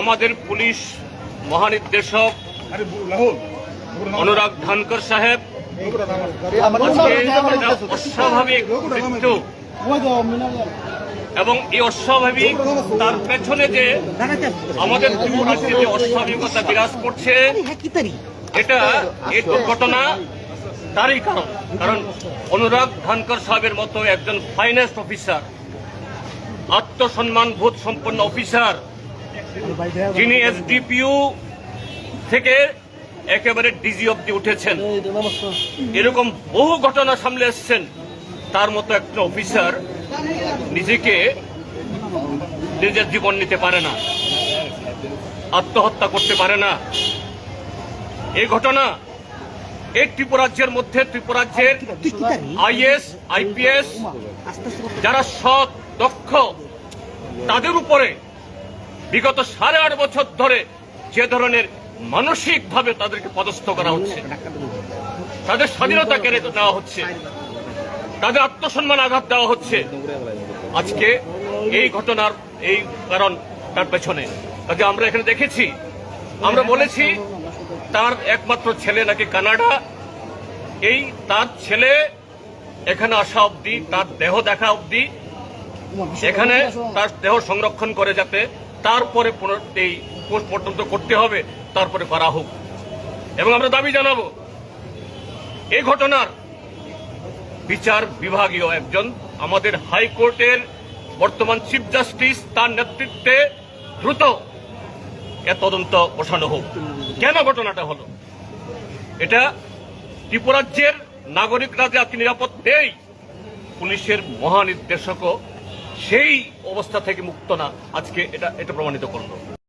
আমাদের পুলিশ মহানির্দেশক অনুরাগ ধানকর সাহেব অস্বাভাবিক মৃত্যু এবং এই অস্বাভাবিক তার পেছনে যে আমাদের রাজ্যে যে অস্বাভাবিকতা বিরাজ করছে এটা এই দুর্ঘটনা তারই কারণ অনুরাগ ধানকর সাহেবের মতো একজন ফাইন্যান্স অফিসার, আত্মসম্মান বোধ সম্পন্ন অফিসার, যিনি এসডিপিইউ থেকে একেবারে ডিজি অব্দি উঠেছেন, এরকম বহু ঘটনা সামলে এসছেন, তার মতো একজন অফিসার নিজেকে নিজের জীবন নিতে পারে না, আত্মহত্যা করতে পারে না। এই ঘটনা এই ত্রিপুরাজ্যের মধ্যে ত্রিপুরাজ্যের আইএস আইপিএস যারা সৎ দক্ষ তাদের উপরে বিগত 8.5 বছর ধরে যে ধরনের মানসিকভাবে তাদেরকে পদস্থ করা হচ্ছে, তাদের স্বাধীনতা কেড়ে নেওয়া হচ্ছে, তাদের আত্মসম্মান আঘাত দেওয়া হচ্ছে, আজকে এই ঘটনার এই কারণ তার পেছনে আমরা এখানে দেখেছি। আমরা বলেছি তার একমাত্র ছেলে নাকি কানাডা, এই তার ছেলে এখানে আসা অবধি, তার দেহ দেখা অবধি, এখানে তার দেহ সংরক্ষণ করে যাতে তারপরে এই পোস্টমর্টম করতে হবে, তারপরে করা হোক। এবং আমরা দাবি জানাবো এই ঘটনার বিচার বিভাগীয় একজন আমাদের হাইকোর্টের বর্তমান চিফ জাস্টিস তার নেতৃত্বে দ্রুত এ তদন্ত বসানো হোক। কেন ঘটনাটা হলো? এটা ত্রিপুরাজ্যের নাগরিকরা যে আজকে নিরাপদ নেই, পুলিশের মহানির্দেশকও সেই অবস্থা থেকে মুক্ত না, আজকে এটা প্রমাণিত করলো।